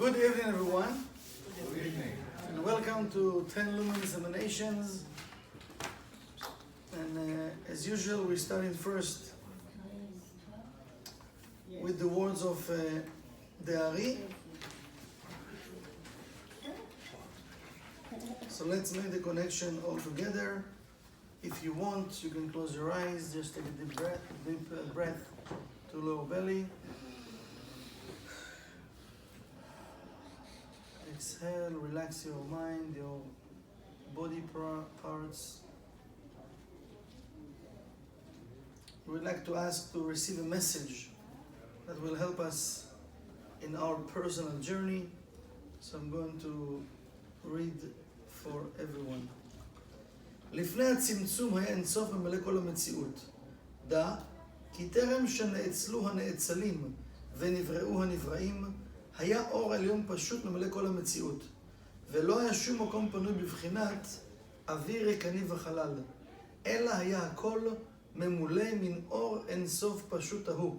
Good evening, everyone. Good evening. And welcome to 10 Lumen Examinations. And as usual, we're starting first with the words of the Ari. So let's make the connection all together. If you want, you can close your eyes. Just take a deep breath to lower belly. Exhale, relax your mind, your body parts. We'd like to ask to receive a message that will help us in our personal journey. So I'm going to read for everyone. לפני הצמצום היה אינסוף ממלא כל המציאות. דע, כי טרם שנאצלו הנאצלים ונבראו הנבראים, היה אור עליון פשוט ממלא כל המציאות, ולא היה שום מקום פנוי בבחינת אוויר ריקני וחלל, אלא היה הכל ממולא מן אור אינסוף פשוט ההוא,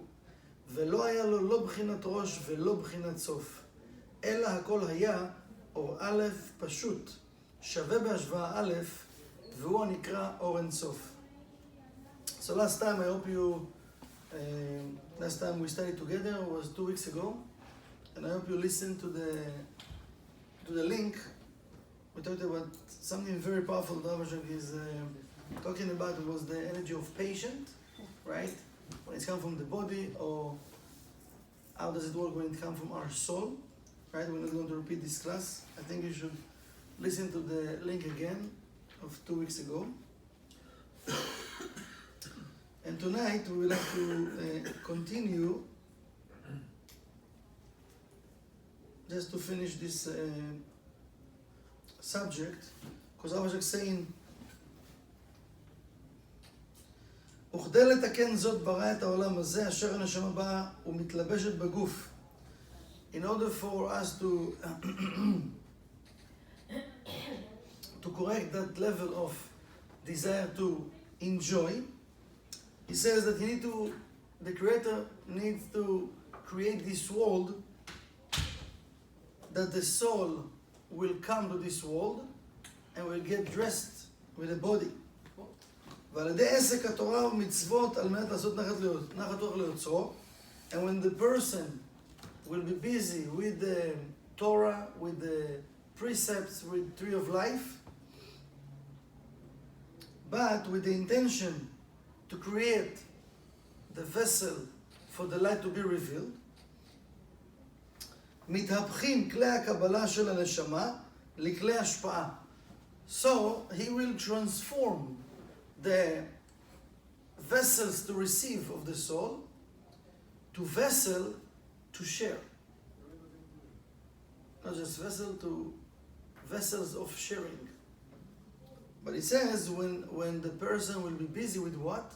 ולא היה לו לא בחינת ראש ולא בחינת סוף, אלא הכל היה אור א' פשוט, שווה בהשוואה א', והוא הנקרא אור אינסוף. So last time we studied together was 2 weeks ago. And I hope you listen to the link. We talked about something very powerful that Ashlag is talking about. It was the energy of patient, right? When it's come from the body, or how does it work when it comes from our soul, right? We're not going to repeat this class. I think you should listen to the link again of 2 weeks ago. And tonight we would like to continue. Just to finish this subject, because I was just saying, וכדי לתקן זאת ברא את העולם הזה, אשר הנשמה באה ומתלבשת בגוף. In order for us to correct that level of desire to enjoy, he says that the Creator needs to create this world, that the soul will come to this world and will get dressed with a body. ועל ידי עסק התורה ומצוות על מנת לעשות נחת רוח ליוצרו, and when the person will be busy with the Torah, with the precepts, with tree of life, but with the intention to create the vessel for the light to be revealed, מתהפכים כלי הקבלה של הנשמה לכלי השפעה. So he will transform the vessels to receive of the soul to vessel to share. Not just vessel, to vessels of sharing. But he says when the person will be busy with what?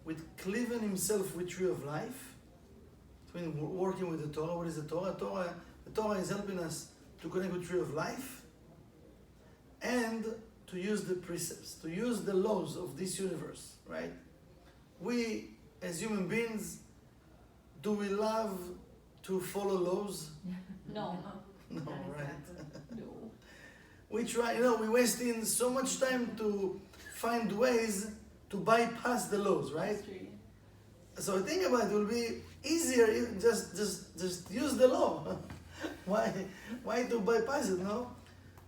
With cleaving himself with tree of life, working with the Torah. What is the Torah? The Torah is helping us to connect with tree of life and to use the precepts, to use the laws of this universe, right? We, as human beings, do we love to follow laws? No. No, right? No. We try, we're wasting so much time to find ways to bypass the laws, right? So think about it, will be easier if just use the law. Why to bypass it, no?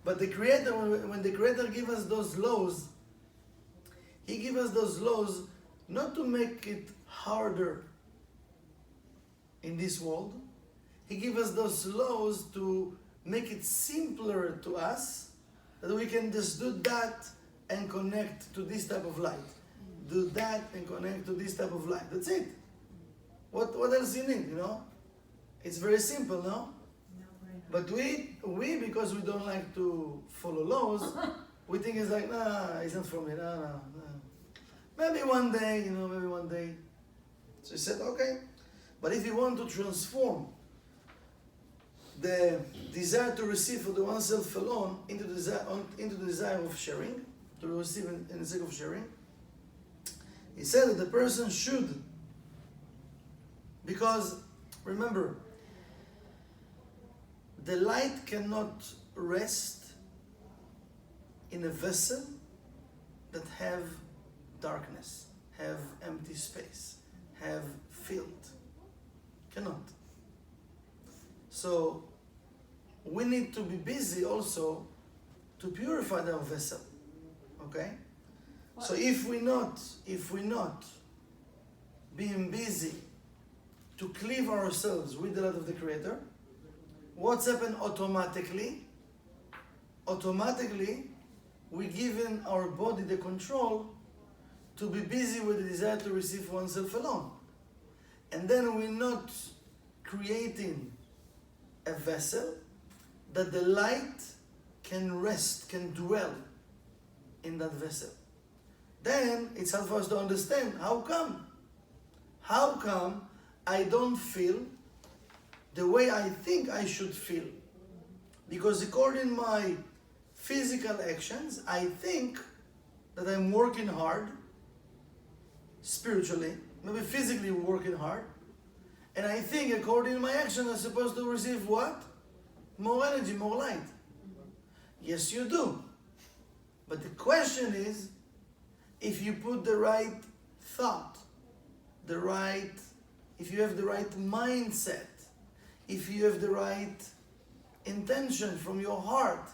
But the Creator, when the Creator gives us those laws, He gives us those laws not to make it harder in this world. He gives us those laws to make it simpler to us, that we can just do that and connect to this type of light. Do that and connect to this type of light. That's it. What else you need, It's very simple, no? But we because we don't like to follow laws, we think it's like, nah, it's not for me, no. Maybe one day, maybe one day. So he said, okay. But if you want to transform the desire to receive for the oneself alone into the desire of sharing, to receive in the sake of sharing, he said that the person should, because remember, the light cannot rest in a vessel that have darkness, have empty space, have field. Cannot. So we need to be busy also to purify our vessel. Okay? So if we not being busy to cleave ourselves with the light of the Creator, what's happened automatically? Automatically, we given our body the control to be busy with the desire to receive oneself alone. And then we're not creating a vessel that the light can rest, can dwell in that vessel. Then it's hard for us to understand how come. How come I don't feel the way I think I should feel? Because according to my physical actions, I think that I'm working hard, spiritually, maybe physically working hard, and I think according to my action I'm supposed to receive what? More energy, more light. Yes, you do. But the question is, if you put the right thought, if you have the right mindset, if you have the right intention from your heart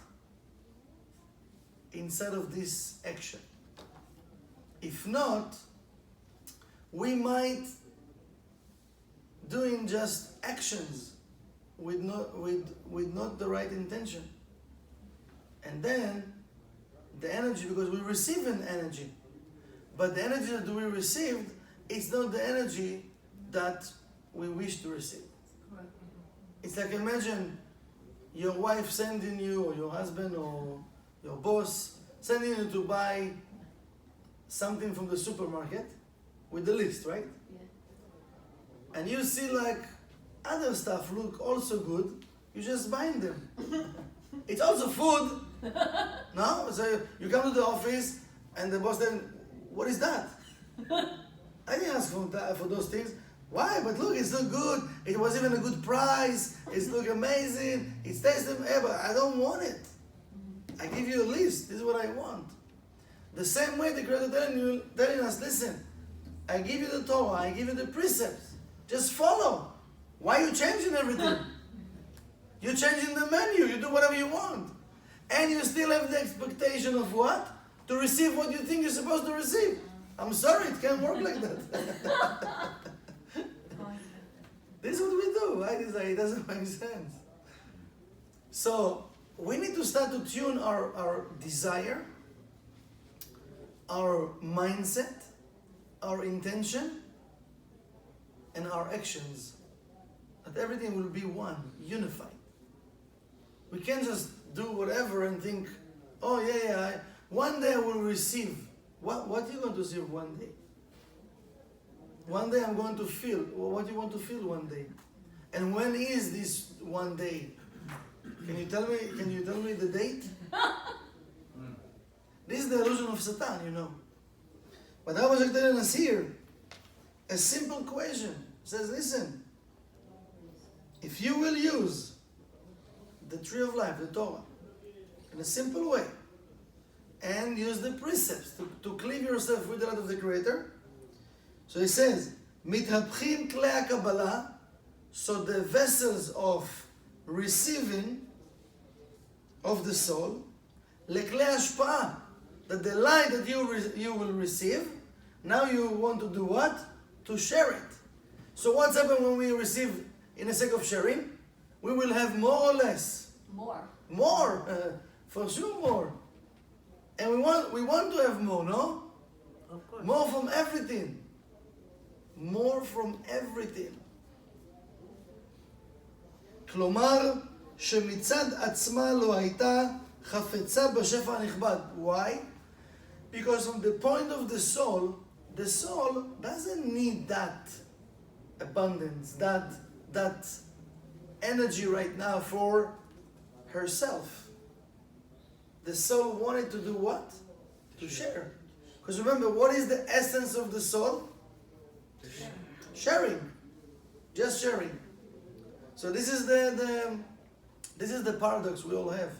inside of this action. If not, we might doing just actions with not the right intention. And then the energy, because we receive an energy, but the energy that we received, it's not the energy that we wish to receive. It's like, imagine your wife sending you, or your husband, or your boss sending you to buy something from the supermarket with the list, right? Yeah. And you see like other stuff look also good, you just buy them. It's also food, no? So you come to the office and the boss then, what is that? I didn't ask for those things. Why? But look, it's look good. It was even a good price. It's look amazing. It tastes but I don't want it. I give you a list. This is what I want. The same way the Creator telling us, listen, I give you the Torah, I give you the precepts. Just follow. Why are you changing everything? You're changing the menu. You do whatever you want. And you still have the expectation of what? To receive what you think you're supposed to receive. I'm sorry, it can't work like that. This is what we do, right? It's like, it doesn't make sense. So, we need to start to tune our desire, our mindset, our intention, and our actions. That everything will be one, unified. We can't just do whatever and think, oh one day I will receive. What are you going to receive one day? One day I'm going to feel. What do you want to feel one day? And when is this one day? Can you tell me the date? This is the illusion of Satan, you know. But I was telling us here, a simple question says, listen, if you will use the tree of life, the Torah, in a simple way, and use the precepts to cleave yourself with the light of the Creator. So he says, מתהפכים כלי הקבלה, so the vessels of receiving of the soul, לכלי השפעה, that the light that you will receive, now you want to do what? To share it. So what's happened when we receive in the sake of sharing? We will have more or less? More, for sure more. And we want to have more, no? Of course. More from everything. More from everything. כלומר, שמצד עצמה לא הייתה חפצה בשפע הנכבד. Why? Because from the point of the soul doesn't need that abundance, that energy right now for herself. The soul wanted to do what? To share. Because remember, what is the essence of the soul? Sharing. Just sharing. So this is the This is the paradox we all have.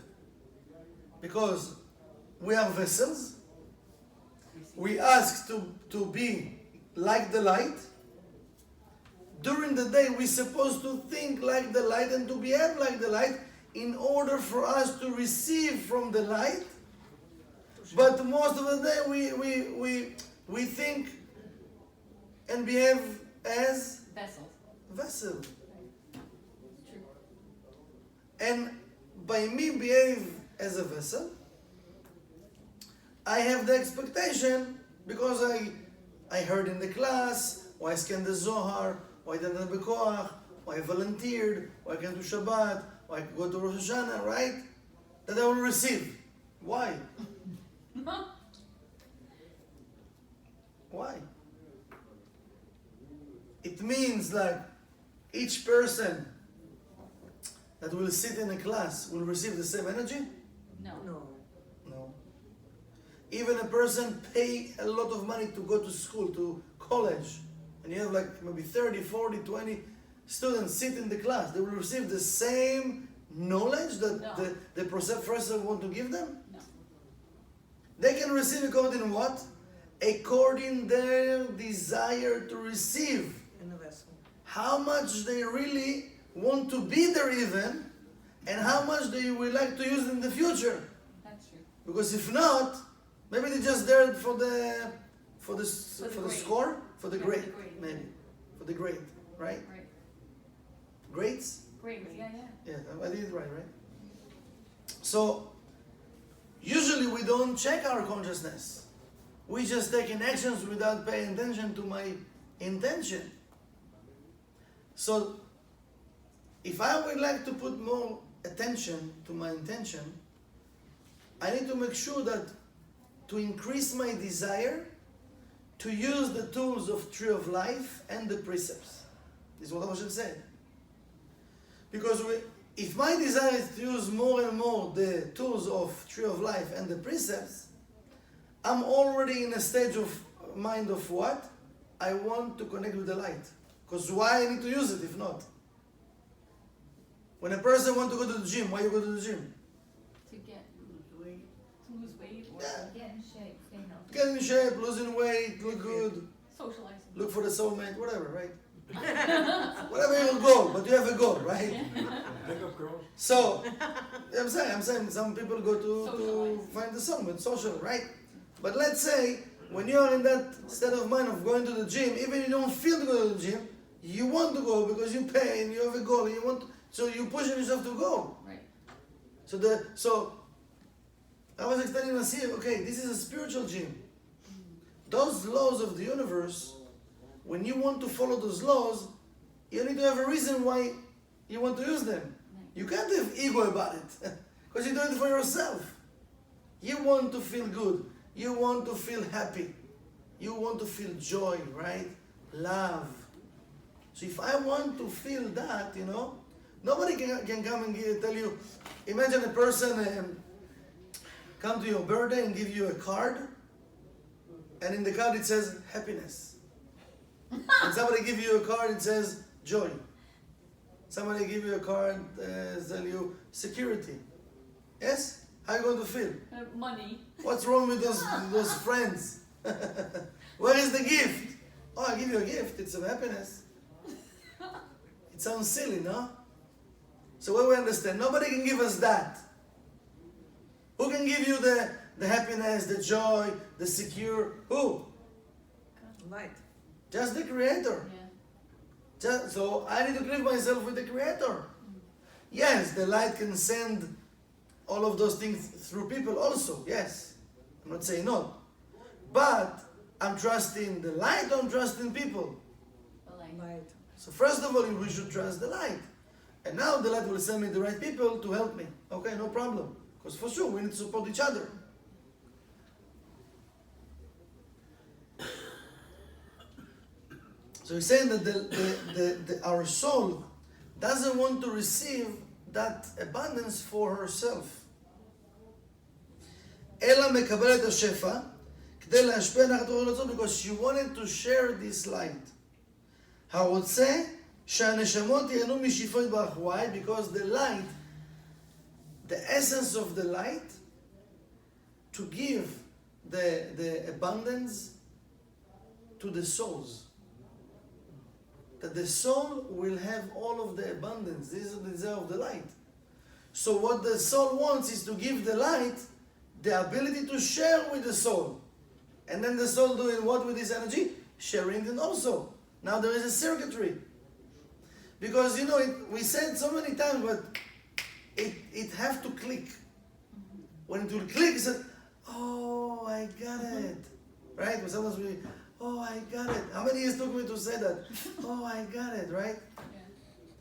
Because we are vessels. We ask to be like the light. During the day, we're supposed to think like the light and to behave like the light in order for us to receive from the light. But most of the day, we think and behave as vessels. True. And by me behave as a vessel, I have the expectation, because I heard in the class, or I scanned the Zohar, or I did the Bekoach, or I volunteered, or I came to Shabbat, or I go to Rosh Hashanah, right? That I will receive. Why? Why? It means like each person that will sit in a class will receive the same energy? No. No. Even a person pay a lot of money to go to school, to college, and you have like maybe 30, 40, 20 students sit in the class, they will receive the same knowledge that the professor want to give them? No. They can receive according to what? According their desire to receive. How much they really want to be there even, and how much they will like to use in the future. That's true. Because if not, maybe they're just there for the score, for the grade, maybe for the grade, right? Right. Grades? Great. Yeah. Yeah, I did it right? So usually we don't check our consciousness. We just take in actions without paying attention to my intention. So if I would like to put more attention to my intention, I need to make sure that to increase my desire to use the tools of Tree of Life and the precepts. This is what Hashem said. Because if my desire is to use more and more the tools of Tree of Life and the precepts, I'm already in a stage of mind of what? I want to connect with the light. Because why I need to use it if not? When a person wants to go to the gym, why you go to the gym? To lose weight or Get in shape, stay healthy. Get in shape, losing weight, look good, socializing. look for the soulmate, whatever, right? Whatever your goal, but you have a goal, right? Pick up girls. So, I'm saying some people go to find the soulmate, social, right? But let's say, when you're in that state of mind of going to the gym, even if you don't feel to go to the gym, you want to go because you pay and you have a goal and you want to, so you push yourself to go. Right. So I was explaining to see, okay, this is a spiritual gym. Those laws of the universe, when you want to follow those laws, you need to have a reason why you want to use them. You can't have ego about it because you're doing it for yourself. You want to feel good. You want to feel happy. You want to feel joy, right? Love. So if I want to feel that, nobody can come and tell you. Imagine a person come to your birthday and give you a card, and in the card it says happiness. And somebody give you a card, it says joy. Somebody give you a card, tell you security. Yes? How are you going to feel? Money. What's wrong with those friends? Where is the gift? Oh, I give you a gift. It's of happiness. It sounds silly, no? So what we understand, nobody can give us that. Who can give you the happiness, the joy, the secure? Who? Light. Just the Creator. Yeah. So I need to connect myself with the Creator. Yes, the light can send all of those things through people also. Yes. I'm not saying no. But I'm trusting the light or I'm trusting people? The light. Light. So first of all, we should trust the light. And now the light will send me the right people to help me. Okay, no problem. Because for sure, we need to support each other. So he's saying that our soul doesn't want to receive that abundance for herself. אלא מקבלת השפע כדי להשפיע נחת רוח רצון, because she wanted to share this light. הרוצה שהנשמות ייהנו משפעו יתברך. Why? Because the light the essence of the light to give the abundance to the souls. That the soul will have all of the abundance. This is the desire of the light. So what the soul wants is to give the light the ability to share with the soul. And then the soul doing what with this energy? Sharing it also. Now there is a circuitry. Because we said so many times, but it have to click. When it will click, it's like, oh, I got it. Right? When someone's really, oh, I got it. How many years took me to say that? Oh, I got it, right? Yeah.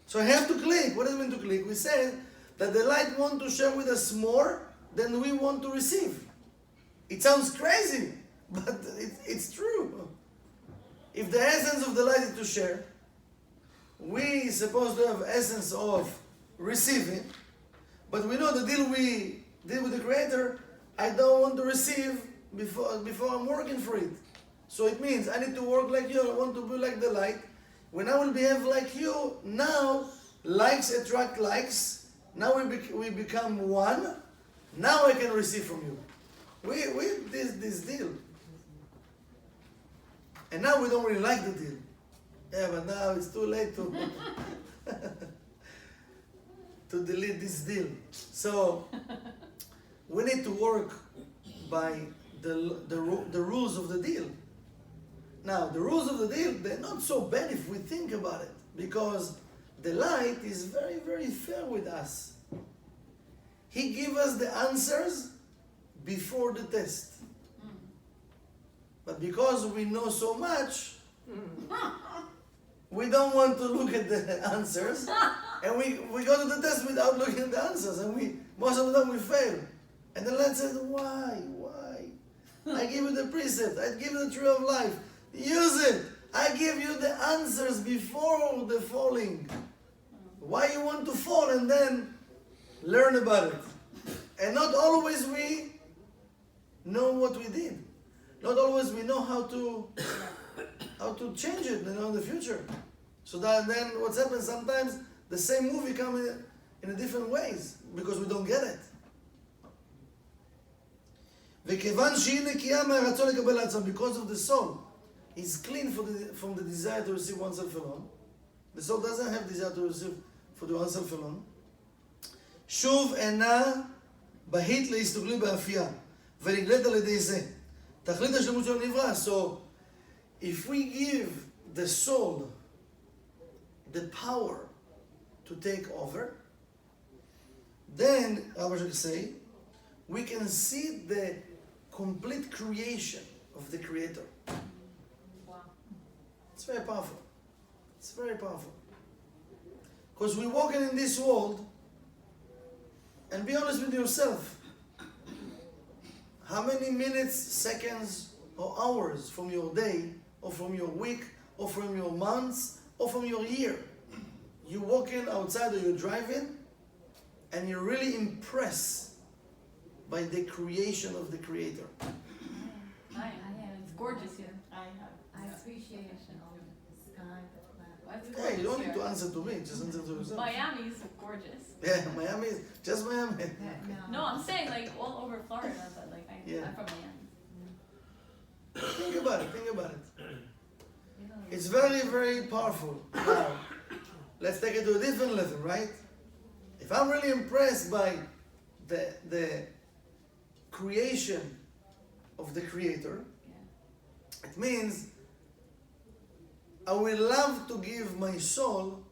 So I have to click. What does it mean to click? We said that the light wants to share with us more than we want to receive. It sounds crazy, but it's true. If the essence of the light is to share, we supposed to have essence of receiving, but we know the deal we did with the Creator, I don't want to receive before I'm working for it. So it means I need to work like you, I want to be like the light. When I will behave like you, now likes attract likes, now we become one, now I can receive from you. We this deal. And now we don't really like the deal. Yeah, but now it's too late to to delete this deal. So we need to work by the rules of the deal. Now, the rules of the deal, they're not so bad if we think about it, because the light is very, very fair with us. He gives us the answers before the test. But because we know so much, we don't want to look at the answers, and we go to the test without looking at the answers, and most of the time we fail. And the Lord says, why? I give you the precept, I give you the tree of life, use it. I give you the answers before the falling. Why you want to fall and then learn about it? And not always we know what we did. Not always we know how to change it, in the future. So that then what's happened, sometimes the same movie comes in a different ways because we don't get it. וכיוון שהיא נקייה מהרצון לקבל לעצמה, because of the soul is clean from the desire to receive oneself alone. The soul doesn't have desire to receive for the oneself alone. שוב אינה בהית להסתגלות באפייה ונגלית על ידי זה. תכלית השלמות של הנברא. So if we give the soul the power to take over, then, Rabbi should say, we can see the complete creation of the Creator. Wow. It's very powerful. It's very powerful. Because we're walking in this world, and be honest with yourself. How many minutes, seconds, or hours from your day, or from your week, or from your months, or from your year, you're walking outside or you're driving, and you're really impressed by the creation of the Creator. It's gorgeous here. I appreciate all the sky, the clouds. Hey, you don't need to answer to me, just answer to yourself. Miami is gorgeous. Yeah, Miami is just Miami. No, I'm saying like all over Florida, but like Yeah. I'm from Miami. Think about it. It's very, very powerful. Now, let's take it to a different level, right? If I'm really impressed by the creation of the Creator, it means I will love to give my soul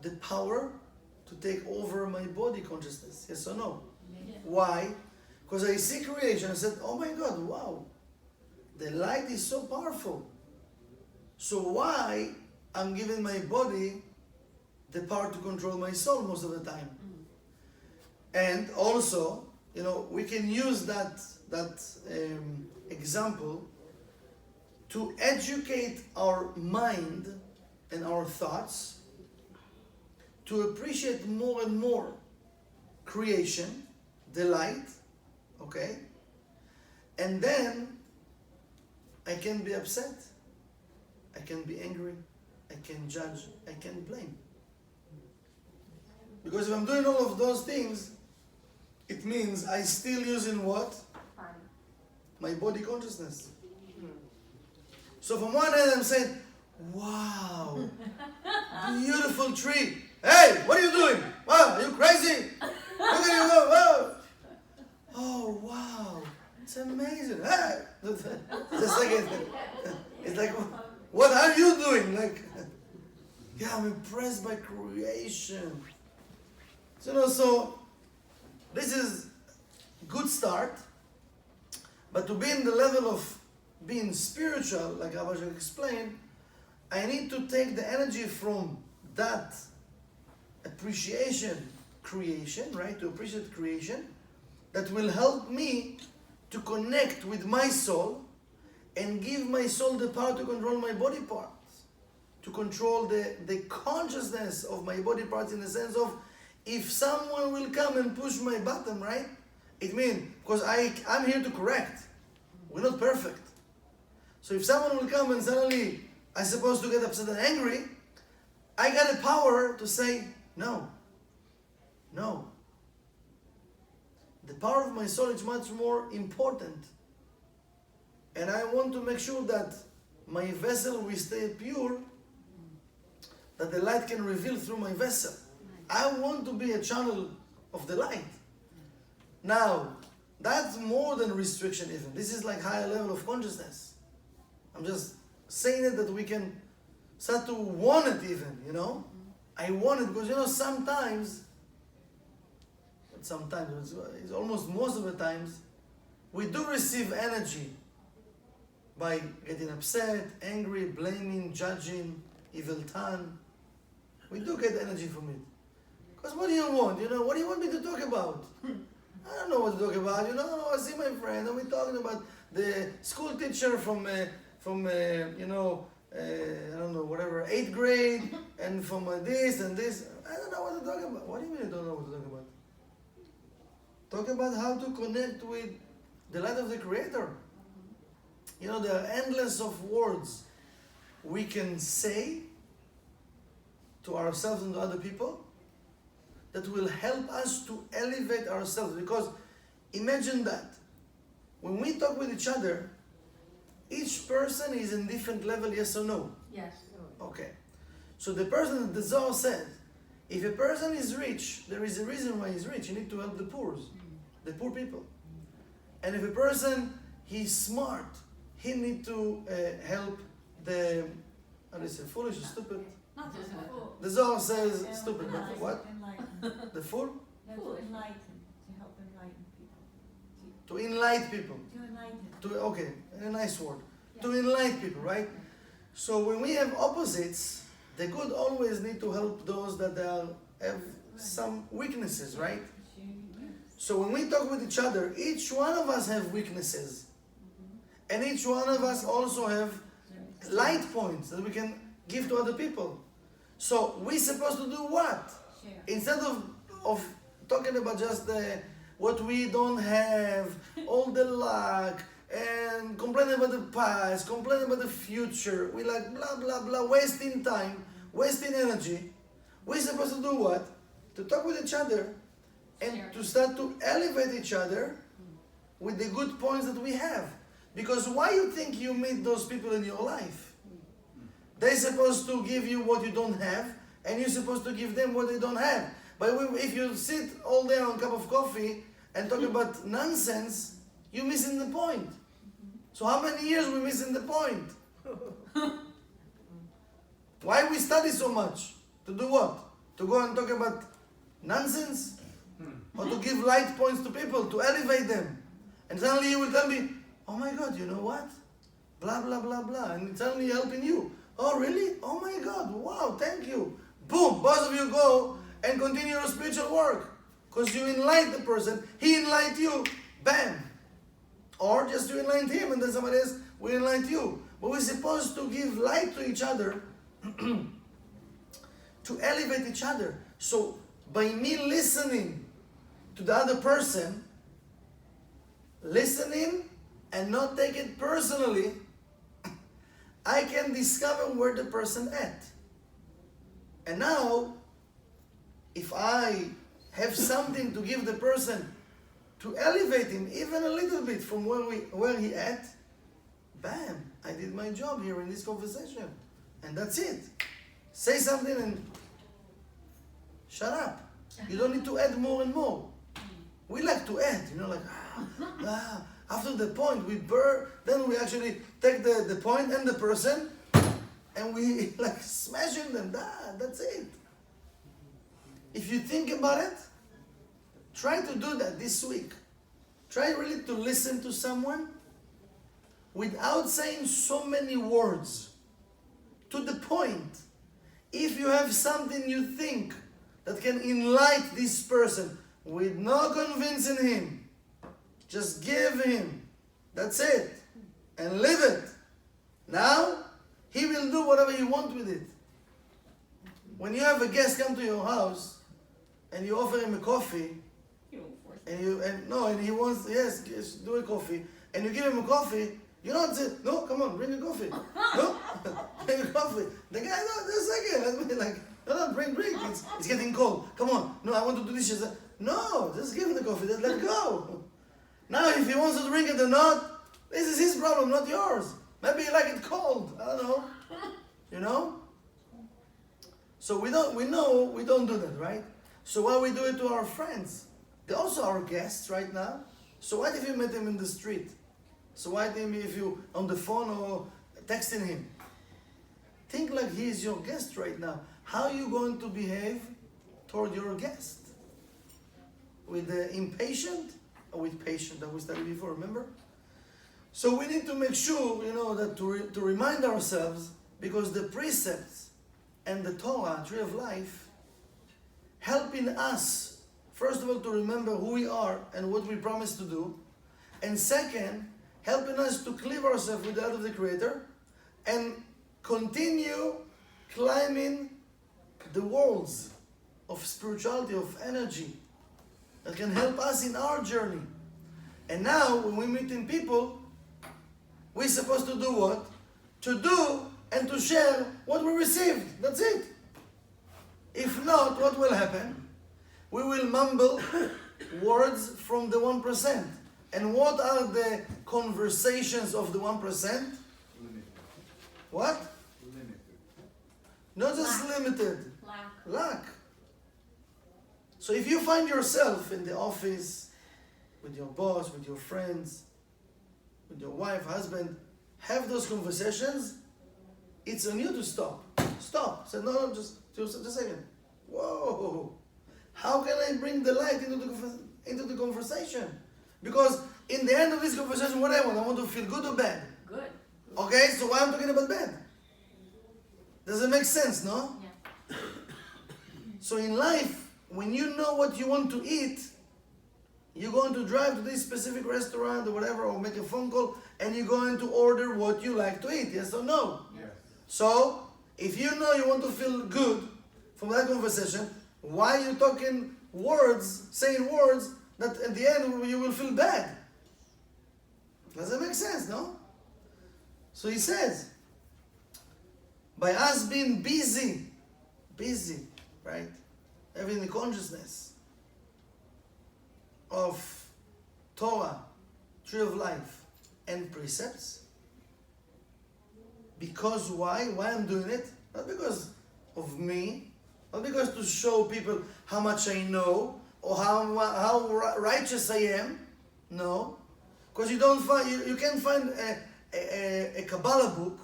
the power to take over my body consciousness. Yes or no? Yeah. Why? Because I see creation, I said, oh my God, wow, the light is so powerful. So why I'm giving my body the power to control my soul most of the time? And also, we can use that example to educate our mind and our thoughts to appreciate more and more creation, the light, okay? And then I can be upset, I can be angry, I can judge, I can blame. Because if I'm doing all of those things, it means I still using what? Body. My body consciousness. So from one end I'm saying, wow, beautiful tree. Hey, what are you doing? Wow, are you crazy? Look at you go. Wow. Oh, wow, it's amazing. Hey. Just like it's like, what are you doing? Like, yeah, I'm impressed by creation. So this is good start, but to be in the level of being spiritual, like Abhishek explained, I need to take the energy from that appreciation, creation, right? To appreciate creation, that will help me to connect with my soul and give my soul the power to control my body parts, to control the consciousness of my body parts, in the sense of, if someone will come and push my button, right? It means, because I'm here to correct. We're not perfect. So if someone will come and suddenly I'm supposed to get upset and angry, I got the power to say, no. No. The power of my soul is much more important. And I want to make sure that my vessel will stay pure, that the light can reveal through my vessel. I want to be a channel of the light. Now, that's more than restriction even. This is like higher level of consciousness. I'm just saying it that we can start to want it even, you know. I want it because, you know, sometimes, it's almost most of the times, we do receive energy by getting upset, angry, blaming, judging, evil tongue. We do get energy from it. Because what do you want? You know, what do you want me to talk about? I don't know what to talk about. You know, I see my friend and we're talking about the school teacher from you know, I don't know, whatever, 8th grade, and from this and this. I don't know what to talk about. What do you mean you don't know what to talk about? Talk about how to connect with the light of the Creator. You know, there are endless of words we can say to ourselves and to other people that will help us to elevate ourselves. Because imagine that when we talk with each other, each person is in different level, yes or no? Yes. Okay. So the person that the Zohar said, if a person is rich, there is a reason why he's rich. You need to help the poor people. And if a person, he's smart, he need to help the, how do you say, foolish or stupid? Not just a fool. The Zohar says stupid, but Enlighten. what? Enlighten. The fool? No, to enlighten, to help enlighten people. To enlighten people. To enlighten. Okay, a nice word. Yeah. To enlighten people, right? So when we have opposites, the good always need to help those that have some weaknesses, right? So when we talk with each other, each one of us have weaknesses. And each one of us also have light points that we can give to other people. So we're supposed to do what? Share. Instead of talking about just what we don't have, all the lack, and complaining about the past, complaining about the future, we like blah, blah, blah, wasting time, wasting energy. We're supposed to do what? To talk with each other and to start to elevate each other with the good points that we have. Because why you think you meet those people in your life? They're supposed to give you what you don't have, and you're supposed to give them what they don't have. But if you sit all day on a cup of coffee and talk about nonsense, you're missing the point. So how many years we missing the point? Why we study so much? To do what? To go and talk about nonsense? Or to give light points to people, to elevate them? And suddenly you will tell me, oh my God, you know what? Blah, blah, blah, blah. And suddenly helping you. Oh, really? Oh my God, wow, thank you. Boom, both of you go and continue your spiritual work. Because you enlighten the person, he enlightened you, bam. Or just you enlighten him and then somebody else will enlighten you. But we're supposed to give light to each other to elevate each other. So by me listening to the other person, listening and not take it personally, I can discover where the person at. And now, if I have something to give the person to elevate him even a little bit from where he at. Bam! I did my job here in this conversation, and that's it. Say something and shut up. You don't need to add more and more. We like to add, after the point we burn, then we actually take the point and the person and we like smashing them. That's it. If you think about it, try to do that this week. Try really to listen to someone without saying so many words. To the point. If you have something you think that can enlighten this person with no convincing him, just give him. That's it. And leave it. Now, he will do whatever you want with it. When you have a guest come to your house and you offer him a coffee, You won't force it. and he wants, yes, do a coffee, and you give him a coffee, you don't say, no, come on, bring a coffee. No, bring a coffee. The guy, no, just a second. No, bring, it's getting cold. Come on, no, I want to do dishes. No, just give him the coffee, just let go. Now, if he wants to drink it or not, this is his problem, not yours. Maybe you like it cold, I don't know. So we don't do that, right? So why we do it to our friends? They're also our guests right now. So what if you met him in the street? So why if you on the phone or texting him? Think like he is your guest right now. How are you going to behave toward your guest? With the impatient or with patient that we studied before, remember? So we need to make sure, that to remind ourselves, because the precepts and the Torah, Tree of Life, helping us, first of all, to remember who we are and what we promised to do, and second, helping us to cleave ourselves with the light of the Creator and continue climbing the walls of spirituality, of energy that can help us in our journey. And now, when we meet in people, we're supposed to do what? To do and to share what we received. That's it. If not, what will happen? We will mumble words from the 1%. And what are the conversations of the 1%? Limited. What? Limited. Not just limited. Lack. So if you find yourself in the office, with your boss, with your friends, with your wife, husband, have those conversations, it's on you to stop. Stop. Say, no, just a second. Whoa. How can I bring the light into the conversation? Because in the end of this conversation, what I want to feel good or bad. Good. Okay, so why I'm talking about bad? Does it make sense, no? Yeah. So in life, when you know what you want to eat, you're going to drive to this specific restaurant or whatever, or make a phone call, and you're going to order what you like to eat, yes or no? Yes. So, if you know you want to feel good from that conversation, why are you saying words that at the end you will feel bad? Does that make sense, no? So he says, by us being busy, right? Having the consciousness of Torah, Tree of Life, and precepts. Because why? Why I'm doing it? Not because of me, not because to show people how much I know or how righteous I am. No, because you can't find a Kabbalah book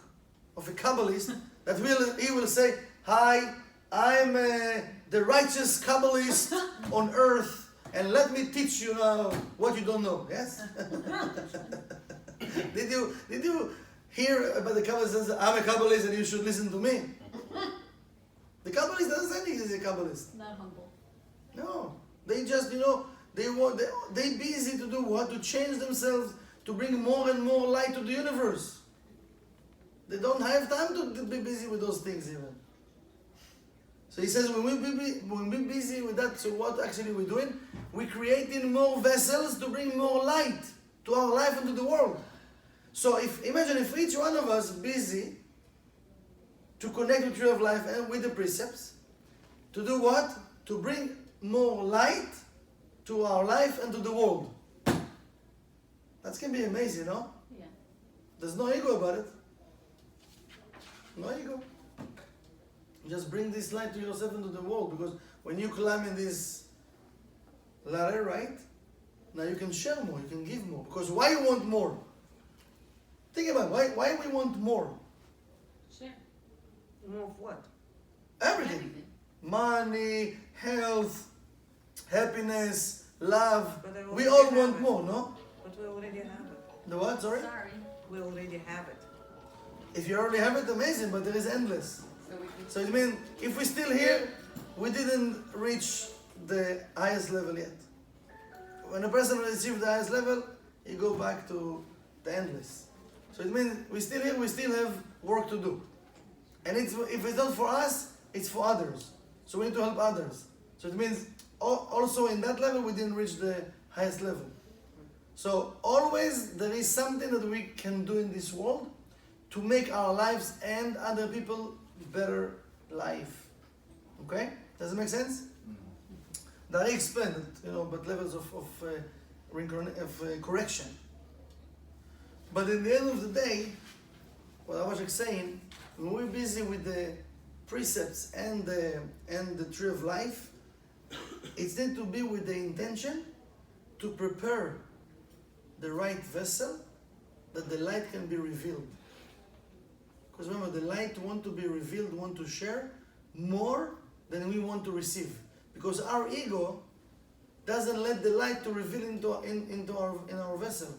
of a Kabbalist that he will say, "Hi, I'm the righteous Kabbalist on earth, and let me teach you now what you don't know." Yes. Did you hear about the Kabbalist says, "I'm a Kabbalist and you should listen to me"? The Kabbalist doesn't say he's a Kabbalist. Not humble. No, they just they busy to do what? To change themselves, to bring more and more light to the universe. They don't have time to be busy with those things even. So he says when we're busy with that, so what actually we're doing? We're creating more vessels to bring more light to our life and to the world. So imagine if each one of us busy to connect with Tree of Life and with the precepts, to do what? To bring more light to our life and to the world. That can be amazing, no? Yeah. There's no ego about it. No ego. Just bring this light to yourself into the world, because when you climb in this ladder, right? Now you can share more, you can give more. Because why you want more? Think about it. Why we want more? Share. More of what? Everything. Money, health, happiness, love. But I We already all have want it. more, no? But we already have it. The what? Sorry? Sorry. We already have it. If you already have it, amazing, but there is endless. So we can. So it means if we're still here, we didn't reach the highest level yet. When a person receives the highest level, he go back to the endless. So it means we're still here, we still have work to do. And if it's not for us, it's for others. So we need to help others. So it means also in that level, we didn't reach the highest level. So always there is something that we can do in this world to make our lives and other people better life. Okay? Does it make sense? That I explained it, but levels of correction. But in the end of the day, what I was saying, when we're busy with the precepts and the tree of life, it's need to be with the intention to prepare the right vessel that the light can be revealed. Because remember, the light want to be revealed, want to share more than we want to receive. Because our ego doesn't let the light to reveal into our vessel.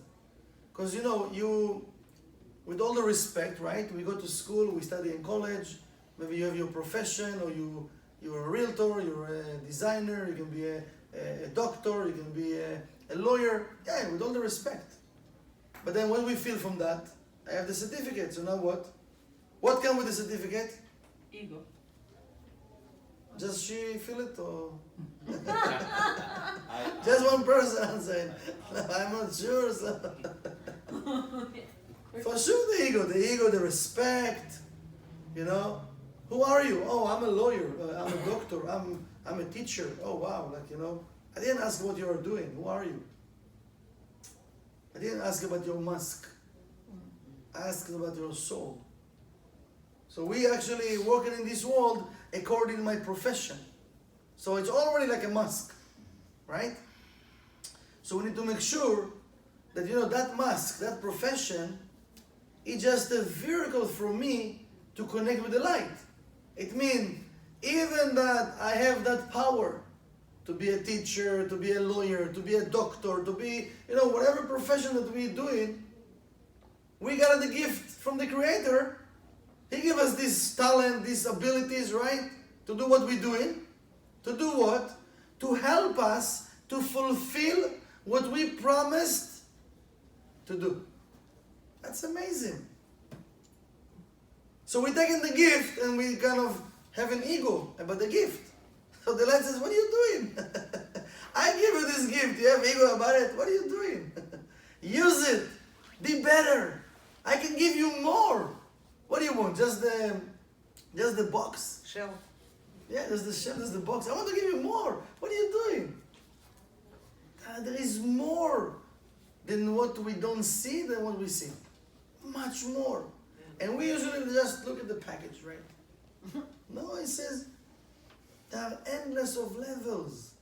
Because with all the respect, right? We go to school, we study in college, maybe you have your profession, or you're a realtor, you're a designer, you can be a doctor, you can be a lawyer. Yeah, with all the respect. But then what we feel from that, I have the certificate, so now what? What comes with the certificate? Ego. Just she feel it, or just one person answered? I'm not sure. So. For sure, the ego, the respect. Who are you? Oh, I'm a lawyer. I'm a doctor. I'm a teacher. Oh wow, I didn't ask what you are doing. Who are you? I didn't ask about your mask. I asked about your soul. So we actually working in this world according to my profession. So it's already like a mask, right? So we need to make sure that that mask, that profession, is just a vehicle for me to connect with the light. It means even that I have that power to be a teacher, to be a lawyer, to be a doctor, to be, whatever profession that we're doing, we got the gift from the Creator. He gave us this talent, these abilities, right? To do what we're doing. To do what? To help us to fulfill what we promised to do. That's amazing. So we're taking the gift and we kind of have an ego about the gift. So the light says, what are you doing? I give you this gift. You have ego about it. What are you doing? Use it. Be better. I can give you more. What do you want? Just the box? Shell. Yeah, just the shell, just the box. I want to give you more. What are you doing? There is more than what we don't see than what we see. Much more. And we usually just look at the package, right? No, it says there are endless of levels.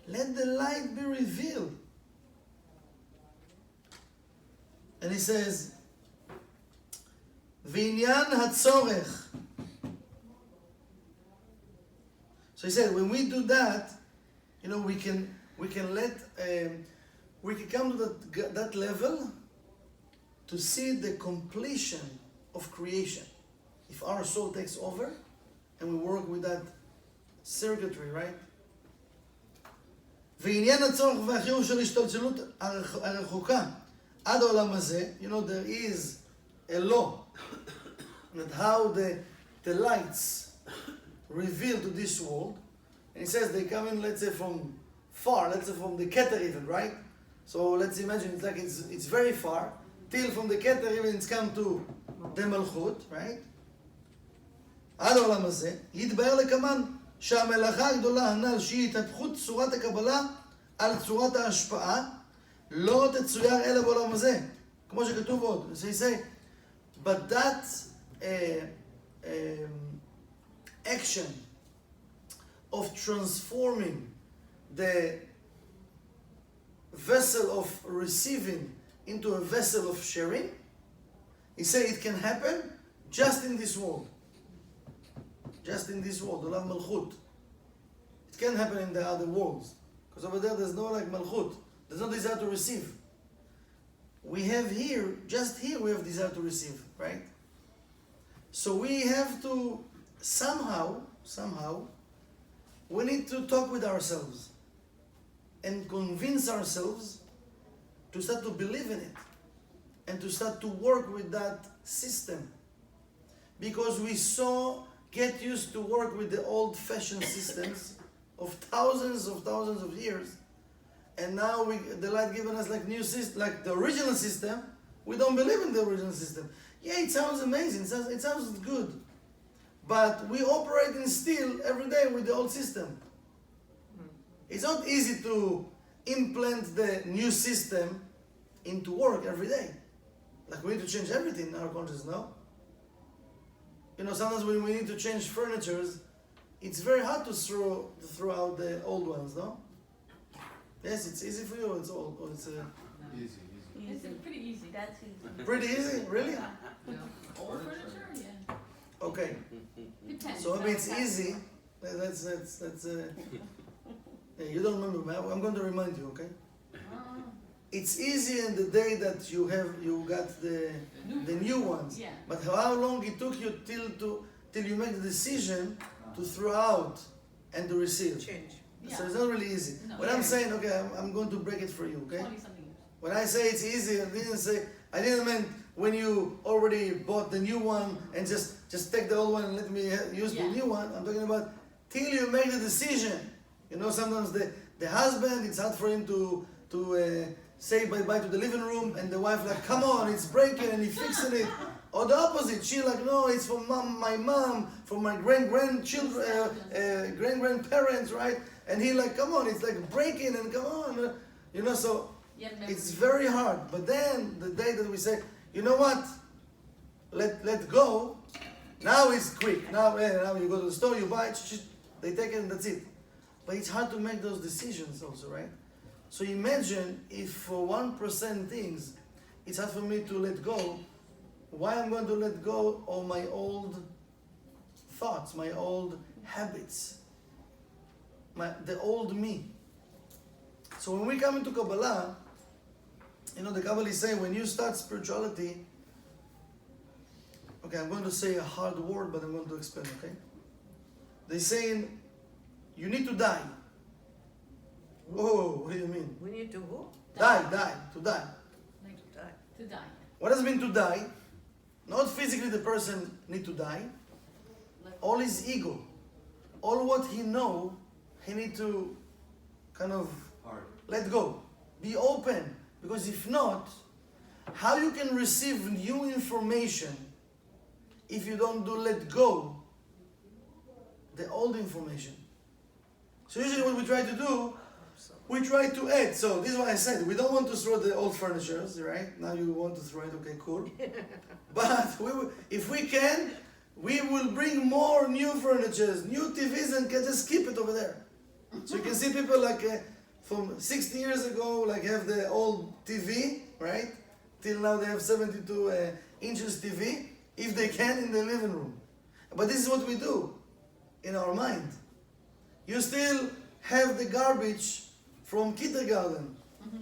Let the light be revealed. And he says, V'inyan hatzorech. So he said, when we do that, we can come to that level to see the completion of creation. If our soul takes over and we work with that circuitry, right? ועניין הצורך והחיוב של השתלשלות הרחוקה עד העולם הזה, there is a law that how the lights reveal to this world, and it says they come in, let's say from far, let's say from the Keter even, right? So let's imagine it's like it's very far, till from the Keter even it's come to the Malchut, right? עד העולם הזה, יתבהר לקמן שהמלאכה הגדולה הנ"ל שהיא התהפכות צורת הקבלה על צורת ההשפעה, לא תצויר אלא בעולם הזה. כמו שכתוב עוד. So he say, but that action of transforming the vessel of receiving into a vessel of sharing, he say it can happen just in this world. Just in this world, עולם מלכות. It can't happen in the other worlds. Because over there, there's no like malchut. There's no desire to receive. We have here, just here, we have desire to receive, right? So we have to somehow, we need to talk with ourselves and convince ourselves to start to believe in it and to start to work with that system. Because we so get used to work with the old-fashioned systems of thousands of years, and now the light given us like new system, like the original system. We don't believe in the original system. Yeah, it sounds amazing. It sounds good, but we operate in still every day with the old system. It's not easy to implant the new system into work every day. Like we need to change everything in our consciousness, no? You know, sometimes when we need to change furnitures, it's very hard to throw out the old ones, no? Yes, it's easy for you. It's old. Or it's Easy. It's pretty easy. That's easy. pretty easy, really. Yeah. Old furniture, yeah. Okay, Depends. so maybe it's easy. That's yeah, you don't remember, man. I'm going to remind you, okay? Ah, It's easy in the day that you got the new ones. Yeah. But how long it took you till you make the decision to throw out and to receive? Change. So Yeah. it's not really easy. No. When I'm saying, okay, I'm going to break it for you, okay? 20-something years. When I say it's easy, I didn't mean when you already bought the new one and just take the old one and let me use the Yeah. new one. I'm talking about till you make the decision. You know, sometimes the husband, it's hard for him to say bye-bye to the living room, and the wife like, come on, it's breaking, and he fixing it. Or the opposite, she like, no, it's for my mom, for my grandchildren, great-grandparents, right? And he like, come on, it's like breaking, and come on. You know, so Yeah, it's very hard. But then, the day that we say, you know what, let go, now it's quick. Now you go to the store, you buy it, they take it, and that's it. But it's hard to make those decisions also, right? So imagine if for 1% things, it's hard for me to let go, why I'm going to let go of my old thoughts, my old habits, the old me. So when we come into Kabbalah, you know, the Kabbalists say when you start spirituality, okay, I'm going to say a hard word, but I'm going to explain, okay? They're saying, you need to die. Whoa, what do you mean? We need to who? Die, to die. To die. To die. What does it mean to die? Not physically the person need to die. All his ego, all what he know, he need to kind of let go. Be open. Because if not, how you can receive new information if you don't let go the old information? So usually what we try to do, we try to add. So this is what I said. We don't want to throw the old furniture, right? Now you want to throw it, okay, cool. But if we can, we will bring more new furnitures, new TVs, and can just keep it over there. So you can see people like from 60 years ago, like have the old TV, right? Till now they have 72 inches TV, if they can, in the living room. But this is what we do in our mind. You still have the garbage from kindergarten.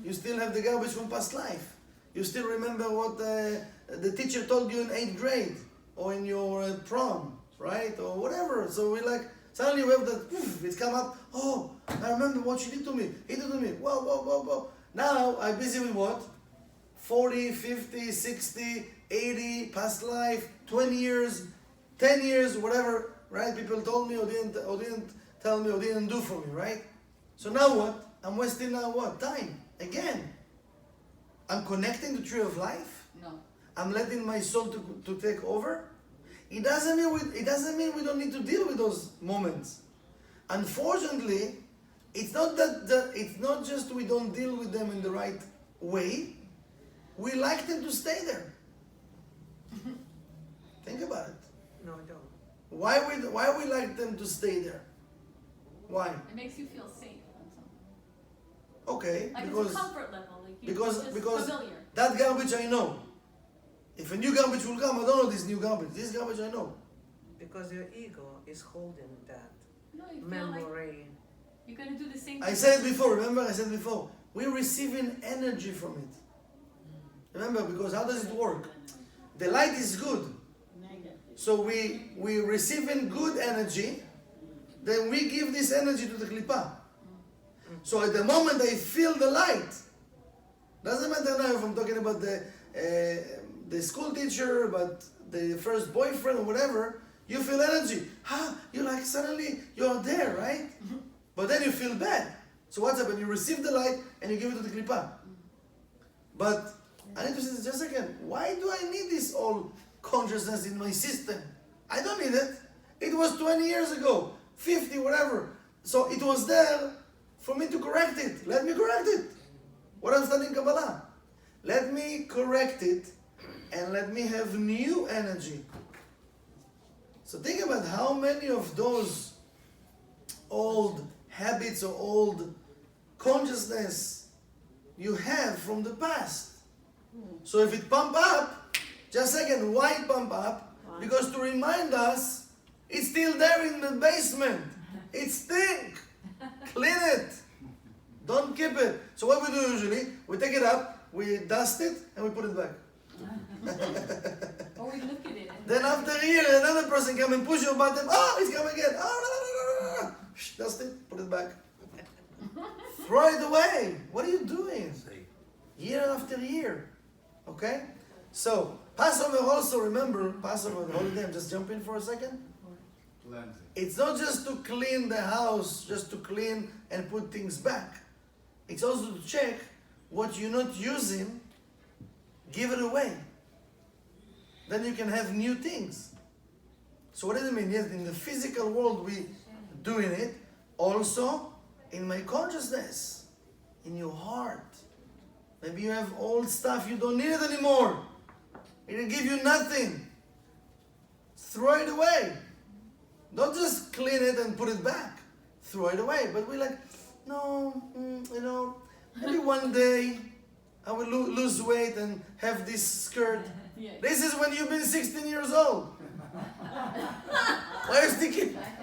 You still have the garbage from past life. You still remember what the teacher told you in 8th grade or in your prom, right? Or whatever. So we like, suddenly we have that, it's come up, oh, I remember what she did to me. He did to me. Whoa. Now I'm busy with what? 40, 50, 60, 80, past life, 20 years, 10 years, whatever, right? People told me or didn't tell me or didn't do for me, right? So now what? I'm wasting now what? Time. Again. I'm connecting the tree of life. No. I'm letting my soul to take over. It doesn't mean we don't need to deal with those moments. Unfortunately, it's not just we don't deal with them in the right way, we like them to stay there. Think about it. No, I don't. Why we like them to stay there? Why? It makes you feel safe on something. Okay, Like because it's a comfort level. Like you because just because familiar. that garbage I know. If a new garbage will come, I don't know this new garbage. This garbage I know. Because your ego is holding that No, you feel like memory. you're gonna do the same I thing. said before, remember I said before, we're receiving energy from it. Remember, because how does it work? The light is good. So we receiving good energy, then we give this energy to the klipa. So at the moment I feel the light, doesn't matter now if I'm talking about the school teacher, but the first boyfriend or whatever, you feel energy. You like suddenly you're there, right? But then you feel bad. So what's happened? You receive the light and you give it to the klipa. But I need to say just a second. Why do I need this all consciousness in my system? I don't need it. It was 20 years ago, 50, whatever. So it was there for me to correct it. Let me correct it. What I'm studying Kabbalah. Let me correct it and let me have new energy. So think about how many of those old habits or old consciousness you have from the past. So if it pump up, just a second, why pump up? Because to remind us, it's still there in the basement. It stink. Clean it. Don't keep it. So what we do usually, we take it up, we dust it, and we put it back. Or we look at it. And Then after a year, another person come and push your button. Oh, it's come again. Oh, no. Shh, dust it, put it back. Throw it away. What are you doing? Year after year. Okay? So, Passover also, remember, Passover, the holiday, I'm just jump in for a second. Cleansing. It's not just to clean the house, just to clean and put things back. It's also to check what you're not using, give it away. Then you can have new things. So what does it mean? Yes, in the physical world we doing it, also in my consciousness, in your heart. Maybe you have old stuff, you don't need it anymore. It'll give you nothing. Throw it away. Don't just clean it and put it back. Throw it away. But we're like, no, maybe one day I will lose weight and have this skirt. yeah. This is when you've been 16 years old. Why are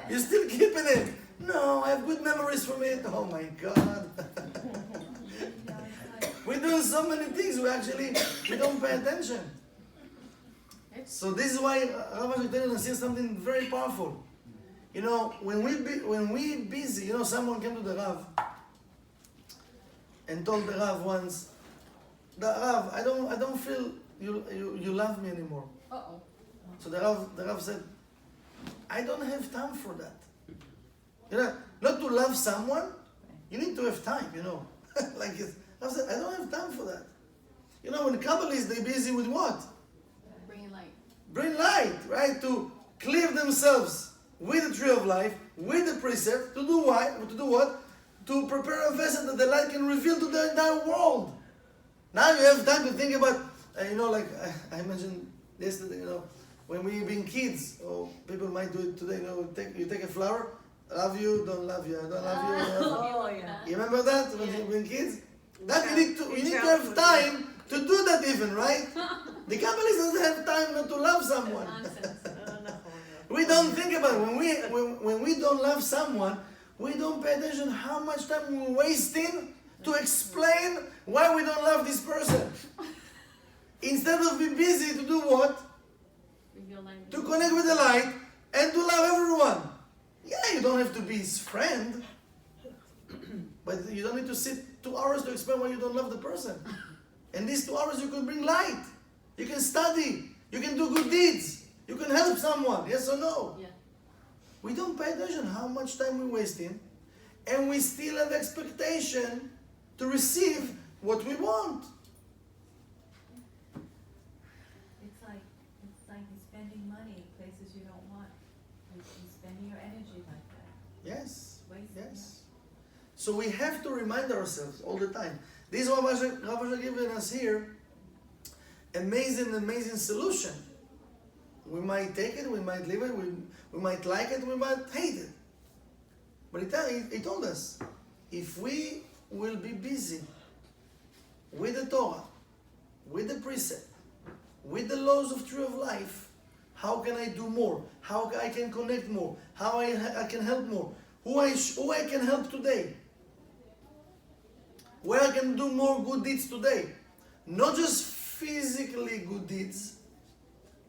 you still keeping it? No, I have good memories from it. Oh my God. We're doing so many things we don't pay attention. So this is why Rav Ashlag says something very powerful. You know, when we busy, someone came to the Rav and told the Rav once, the Rav, I don't feel you love me anymore. Uh-oh. So the Rav said, I don't have time for that. Not to love someone, you need to have time, like Rav said, I don't have time for that. When Kabbalists, they're busy with what? Bringing light. Bring light, right? To clear themselves with the tree of life, with the precept, to do what? To prepare a vessel that the light can reveal to the entire world. Now you have time to think about, like I mentioned yesterday, when we being kids, or people might do it today, you take a flower, love you, don't love you, I don't love you. Oh, yeah. You remember that when you were kids? That we need to have time to do that even, right? The Kabbalist doesn't have time not to love someone. Nonsense. We don't think about it. When we don't love someone, we don't pay attention how much time we're wasting to explain why we don't love this person. Instead of being busy to do what? Reveal light. To connect with the light and to love everyone. Yeah, you don't have to be his friend. But you don't need to sit 2 hours to explain why you don't love the person. And these 2 hours you could bring light. You can study. You can do good deeds. You can help someone. Yes or no? Yeah. We don't pay attention how much time we're wasting. And we still have expectation to receive what we want. It's like you're spending money places you don't want. You're spending your energy like that. Yes. Wasting Yes. So we have to remind ourselves all the time This is what Rav Ashlag given us here. Amazing solution. We might take it, we might leave it, we might like it, we might hate it. But he told us, if we will be busy with the Torah, with the precept, with the laws of true of life, how can I do more? How I can connect more? How I can help more? Who I can help today? Where I can do more good deeds today? Not just physically good deeds.